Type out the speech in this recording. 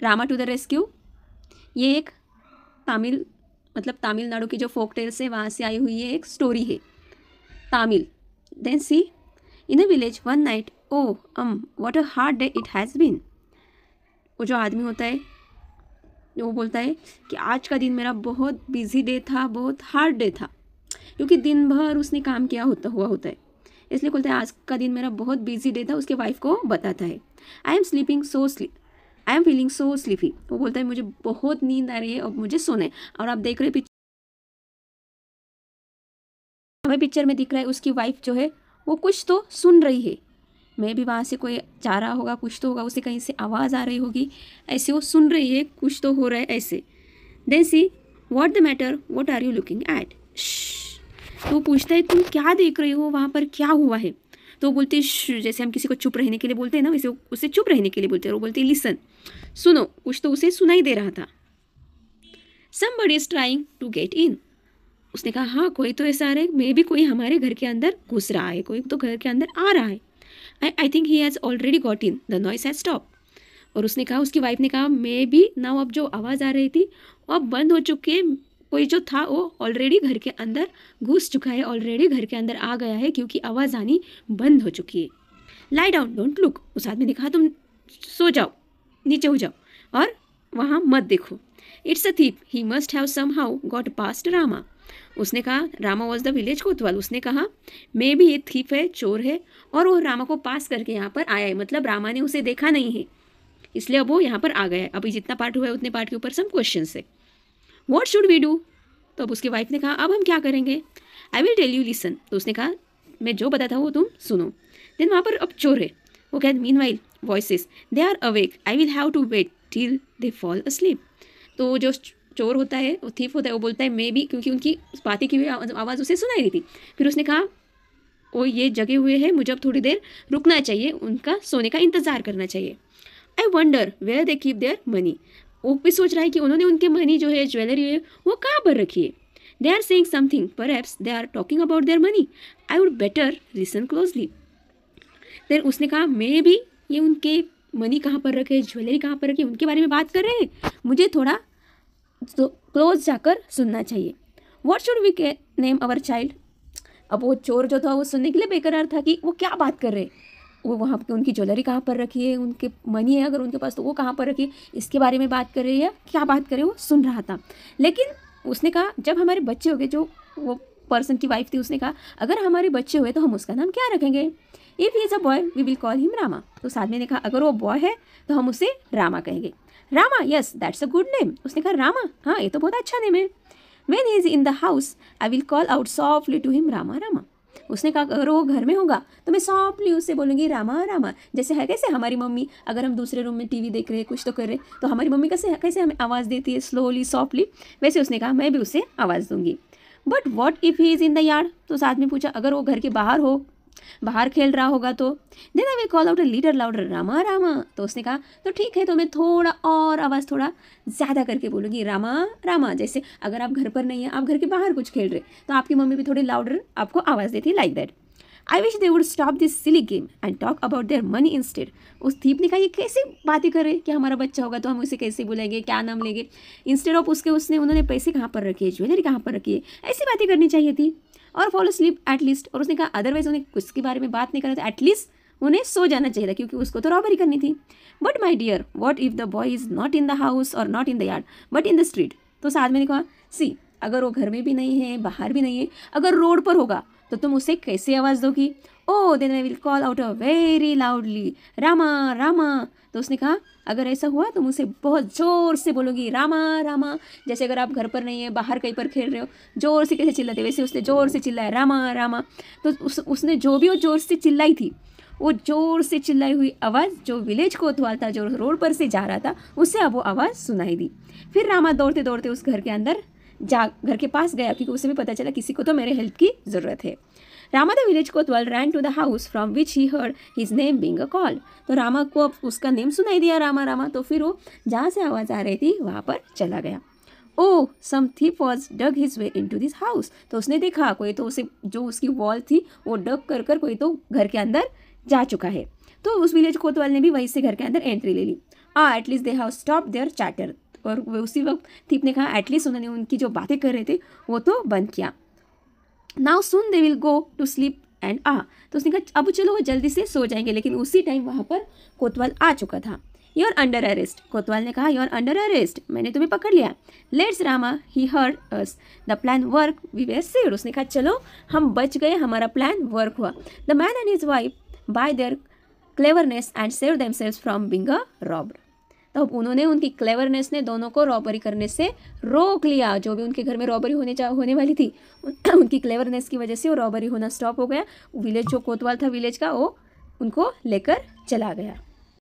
Rama to the rescue, ये एक तमिल मतलब तमिलनाडु की जो फोक टेल्स है वहाँ से आई हुई है एक स्टोरी है Tamil. Then see in a village one night, oh what a hard day it has been. वो जो आदमी होता है वो बोलता है कि आज का दिन मेरा बहुत बिजी डे था, बहुत हार्ड डे था, क्योंकि दिन भर उसने काम किया होता है, इसलिए बोलता है आज का दिन मेरा बहुत बिजी डे था। उसके वाइफ को बताता है I am feeling so sleepy. वो बोलता है मुझे बहुत नींद आ रही है और मुझे सोना है। और आप देख रहे हैं हमें पिक्चर में दिख रहा है उसकी वाइफ जो है वो कुछ तो सुन रही है, मैं भी वहाँ से कोई जा रहा होगा, कुछ तो होगा, उसे कहीं से आवाज़ आ रही होगी, ऐसे वो सुन रही है कुछ तो हो रहा है ऐसे। Then see what the matter, what are you looking at. तो पूछता है तुम क्या देख रही हो, वहाँ पर क्या हुआ है। तो वो बोलती है जैसे हम किसी को चुप रहने के लिए बोलते हैं ना, वैसे उसे चुप रहने के लिए बोलते हैं। वो बोलती है लिसन, सुनो, कुछ तो उसे सुनाई दे रहा था। Somebody is trying to get in. उसने कहा हाँ कोई तो ऐसा आ रहा है, मे भी कोई हमारे घर के अंदर घुस रहा है, कोई तो घर के अंदर आ रहा है। I think he has already got in, the noise has stop. और उसने कहा, उसकी वाइफ ने कहा मे बी नाउ, अब जो आवाज़ आ रही थी वो अब बंद हो चुकी है, कोई जो था वो ऑलरेडी घर के अंदर घुस चुका है, ऑलरेडी घर के अंदर आ गया है, क्योंकि आवाज़ आनी बंद हो चुकी है। Lie down don't look. उस आदमी ने कहा तुम सो जाओ, नीचे हो जाओ और वहाँ मत देखो। It's a thief, he must have somehow got past Rama. उसने कहा रामा वॉज द विलेज कोतवाल। उसने कहा मे बी ये थीप है, चोर है, और वो रामा को पास करके यहाँ पर आया है, मतलब रामा ने उसे देखा नहीं है, इसलिए अब वो यहाँ पर आ गया है। अभी जितना पार्ट हुआ है उतने पार्ट के ऊपर सम क्वेश्चन है। What should we do. तो अब उसकी वाइफ ने कहा अब हम क्या करेंगे। I will tell you listen. तो उसने कहा मैं जो बताता हूँ वो तुम सुनो। देन वहाँ पर अब चोर है, वो कहते meanwhile voices they are awake, I will have to wait till they fall asleep. तो जो चोर होता है, वो थीफ होता है, वो बोलता है मे बी, क्योंकि उनकी बातें की हुई आवाज़ उसे सुनाई दी थी। फिर उसने कहा वो ये जगे हुए हैं, मुझे अब थोड़ी देर रुकना चाहिए, उनका सोने का इंतज़ार करना चाहिए। I wonder where they keep their money. वो भी सोच रहा है कि उन्होंने उनके मनी जो है, ज्वेलरी है, वो कहाँ पर रखी है। They are saying something, perhaps they are talking about their money, I would better listen closely. Then उसने कहा मे बी ये उनके मनी कहाँ पर रखे, ज्वेलरी कहाँ पर रखी, उनके बारे में बात कर रहे हैं, मुझे थोड़ा तो क्लोज जाकर सुनना चाहिए। What should we name our child. अब वो चोर जो था वो सुनने के लिए बेकरार था कि वो क्या बात कर रहे हैं, वो वहाँ पे उनकी ज्वेलरी कहाँ पर रखी है, उनके मनी है अगर उनके पास तो वो कहाँ पर रखी है, इसके बारे में बात कर रहे हैं या क्या बात कर रहे हैं, वो सुन रहा था। लेकिन उसने कहा जब हमारे बच्चे हो गए, जो वो पर्सन की वाइफ थी, उसने कहा अगर हमारे बच्चे हुए तो हम उसका नाम क्या रखेंगे। If he is a boy we will call him Rama. तो उस आदमी ने कहा अगर वो बॉय है तो हम उसे रामा कहेंगे। Rama yes that's a good name. उसने कहा रामा हाँ ये तो बहुत अच्छा नेम है। When he is in the house I will call out softly to him Rama Rama. उसने कहा अगर वो घर में होगा तो मैं सॉफ्टली उससे बोलूँगी रामा रामा। जैसे है कैसे हमारी मम्मी, अगर हम दूसरे रूम में टीवी देख रहे हैं, कुछ तो कर रहे हैं, तो हमारी मम्मी कैसे हमें आवाज़ देती है स्लोली सॉफ्टली, वैसे उसने कहा मैं भी उसे आवाज़ दूंगी। But what if he is in the yard. तो उस आदमी पूछा अगर वो घर के बाहर हो, बाहर खेल रहा होगा तो। Then I will call out a leader louder Rama Rama. तो उसने कहा तो ठीक है, तो मैं थोड़ा और आवाज़ थोड़ा ज़्यादा करके बोलूँगी रामा रामा। जैसे अगर आप घर पर नहीं हैं, आप घर के बाहर कुछ खेल रहे, तो आपकी मम्मी भी थोड़ी लाउडर आपको आवाज़ देती है, like that. I wish they would stop this silly game and talk about their money instead. उस थीप ने कहा ये कैसे बातें कर रहे कि हमारा बच्चा होगा तो हम उसे कैसे बुलाएंगे, क्या नाम लेंगे, इंस्टेड ऑफ उसके उन्होंने पैसे कहाँ पर रखे, ज्वेलरी कहाँ पर रखी है, ऐसी बातें करनी चाहिए थी। और फॉलो स्लीप एटलीस्ट। और उसने कहा अदरवाइज उन्हें कुछ के बारे में बात नहीं करना था, एटलीस्ट उन्हें सो जाना चाहिए था, क्योंकि उसको तो रॉबरी करनी थी। But my dear what if the boy is not in the house और not in the yard but in the street. तो उस आदमी ने कहा सी अगर वो घर में भी नहीं है, बाहर भी नहीं है, अगर रोड पर होगा तो तुम उसे कैसे आवाज़ दोगी। Oh then I will call out a very loudly Rama Rama. तो उसने कहा अगर ऐसा हुआ तो मुझसे बहुत ज़ोर से बोलोगी रामा रामा। जैसे अगर आप घर पर नहीं है, बाहर कहीं पर खेल रहे हो, ज़ोर से कैसे चिल्लाते, वैसे उसने ज़ोर से चिल्लाया रामा रामा। तो उसने जो भी वो ज़ोर से चिल्लाई थी, वो ज़ोर से चिल्लाई हुई आवाज़ जो विलेज कोतवाल था, जो रोड पर से जा रहा था, उससे अब वो आवाज़ सुनाई दी। फिर रामा दौड़ते दौड़ते उस घर के अंदर घर के पास गया, क्योंकि उसे भी पता चला किसी को तो मेरे हेल्प की ज़रूरत है। रामा द विलेज कोतवाल ran to the house from which he heard his name being a call. तो रामा को अब उसका नेम सुनाई दिया रामा रामा, तो फिर वो जहाँ से आवाज़ आ रही थी वहाँ पर चला गया। Oh some thief was dug his way into this house. तो उसने देखा कोई तो उसे जो उसकी वॉल थी वो डग कर कोई तो घर के अंदर जा चुका है। तो उस विलेज कोतवाल ने भी वहीं से घर के अंदर एंट्री ले ली। At least they have stop their chatter. और उसी वक्त थीप ने कहा एटलीस्ट उन्होंने उनकी जो बातें कर रहे थे वो तो बंद किया। Now soon they will go to sleep and तो उसने कहा अब चलो वो जल्दी से सो जाएंगे, लेकिन उसी टाइम वहाँ पर कोतवाल आ चुका था। यू आर अंडर अरेस्ट, कोतवाल ने कहा यू आर अंडर अरेस्ट, मैंने तुम्हें पकड़ लिया। Let's Rama he heard us, the plan work we were saved, उसने कहा चलो हम बच गए, हमारा प्लान वर्क हुआ। The man and his wife by their cleverness and save themselves from being a robbed, तो उन्होंने उनकी क्लेवरनेस ने दोनों को रॉबरी करने से रोक लिया। जो भी उनके घर में रॉबरी होने वाली थी उनकी क्लेवरनेस की वजह से वो रॉबरी होना स्टॉप हो गया। विलेज जो कोतवाल था विलेज का वो उनको लेकर चला गया।